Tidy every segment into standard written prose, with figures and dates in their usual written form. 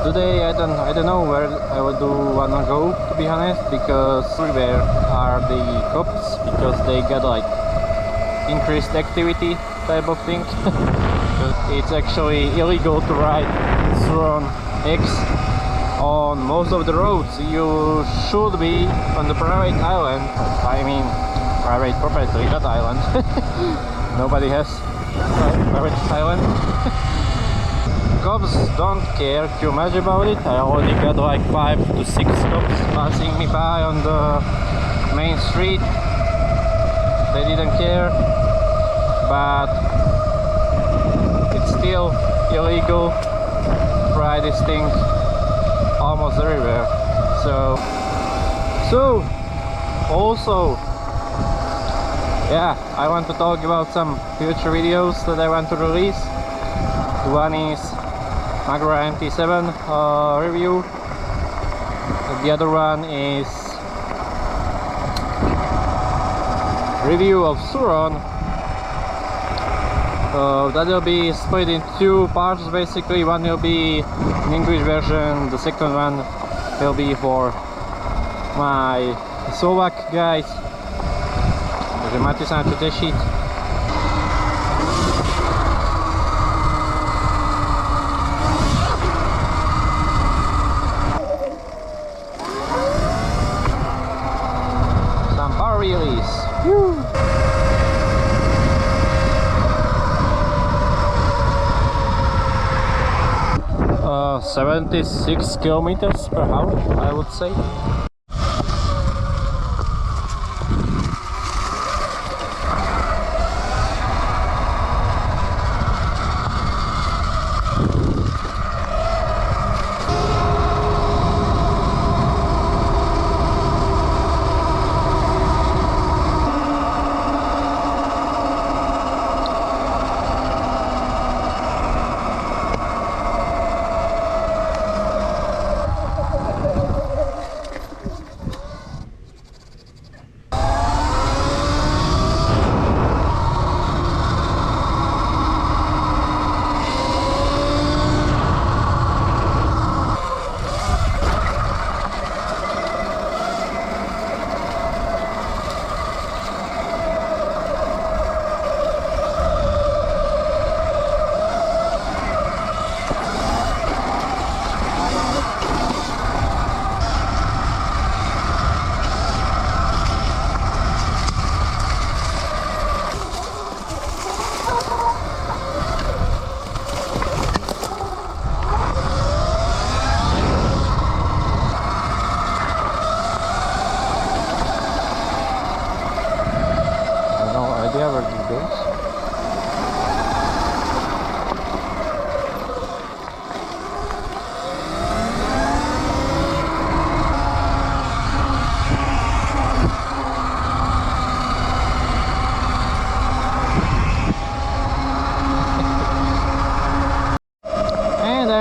Today I don't know where I would wanna go, to be honest, because everywhere are the cops, because they got like increased activity type of thing. It's actually illegal to ride Surron X on most of the roads. You should be on the private island, I mean private property, not island. Nobody has private island. Cops don't care too much about it. I already got like 5 to 6 cops passing me by on the main street. They didn't care, but it's still illegal to ride this thing almost everywhere. So also, yeah, I want to talk about some future videos that I want to release. One is Magura MT7 review. The other one is review of Surron. That will be split in 2 parts basically. One will be an English version, the second one will be for my Slovak guys. Takže máte sa na čo tešiť. Some power release. Woo! 76 kilometers per hour, I would say.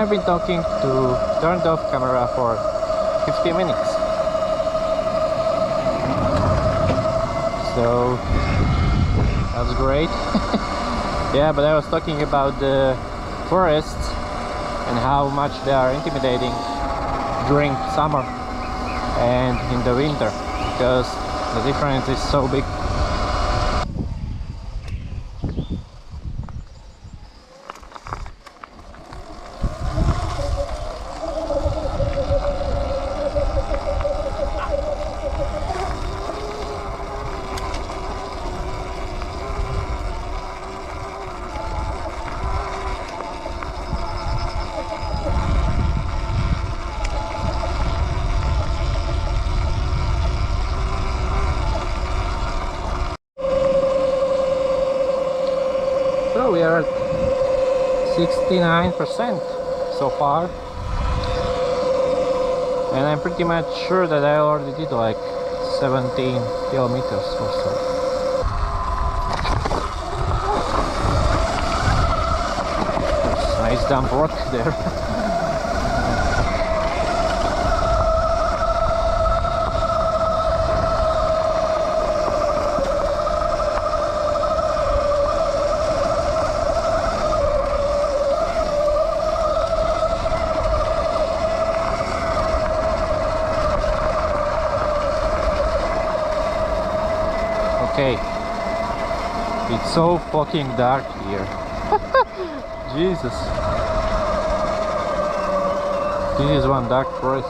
I've been talking to turned off camera for 50 minutes. So that's great. Yeah, but I was talking about the forests and how much they are intimidating during summer and in the winter, because the difference is so big. So we are at 69% so far, and I'm pretty much sure that I already did like 17 kilometers or so. There's nice dump rock there. Okay. It's so fucking dark here. Jesus. This is one dark forest.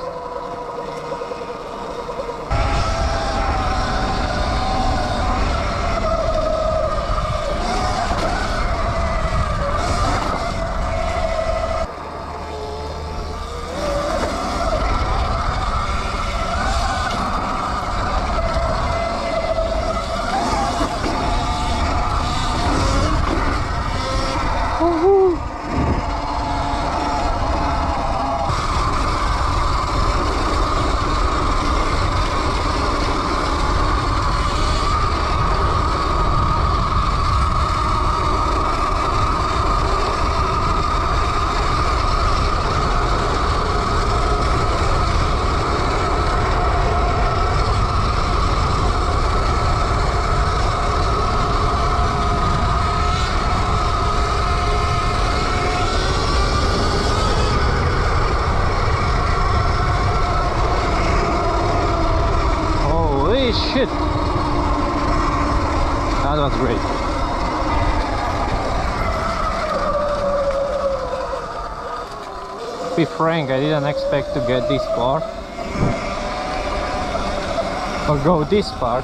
Shit! That was great. To be frank, I didn't expect to get this far or go this far.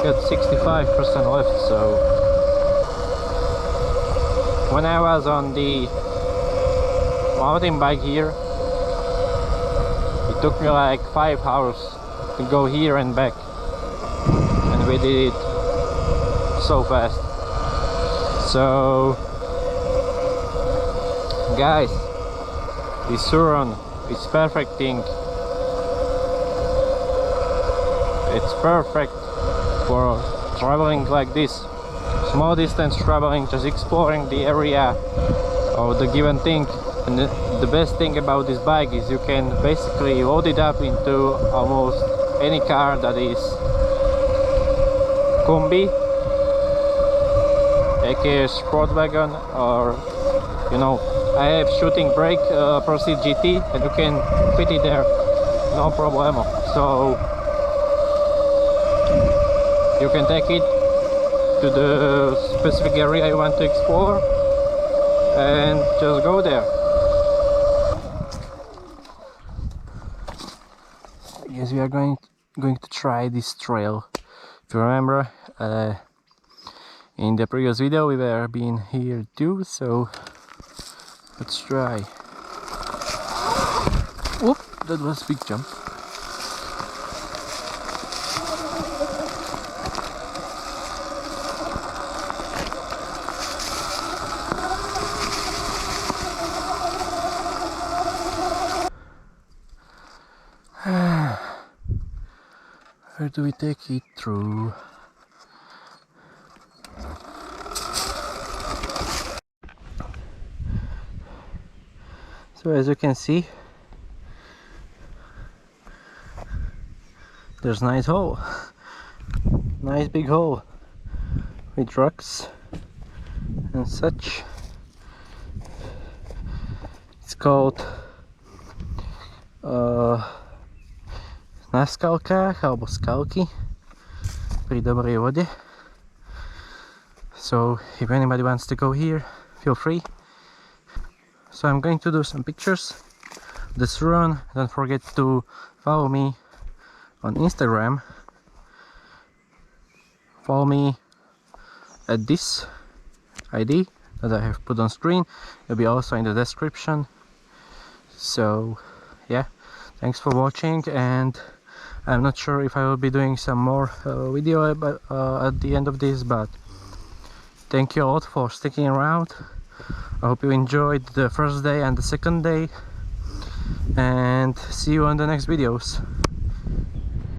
Got 65% left, so when I was on the mountain bike here, it took me like 5 hours to go here and back, and we did it so fast. So guys, the Surron is perfect thing. It's perfect for traveling like this, small distance traveling, just exploring the area of the given thing. And the best thing about this bike is you can basically load it up into almost any car that is combi, aka sport wagon, or you know, I have shooting brake Proceed GT, and you can fit it there, no problemo. So you can take it to the specific area you want to explore and just go there. Yes, we are going to try this trail. If you remember, in the previous video we were being here too, so let's try. Whoop, that was a big jump. Where do we take it through? So as you can see, there's a nice hole, nice big hole with rocks and such. It's called na Skalkách alebo Skalky pri Dobrej Vode. So if anybody wants to go here, feel free. So I'm going to do some pictures of the Surron. Don't forget to follow me on Instagram. Follow me at this ID that I have put on screen. It'll be also in the description. So yeah, thanks for watching, and I'm not sure if I will be doing some more video at the end of this, but thank you all for sticking around. I hope you enjoyed the first day and the second day, and see you on the next videos.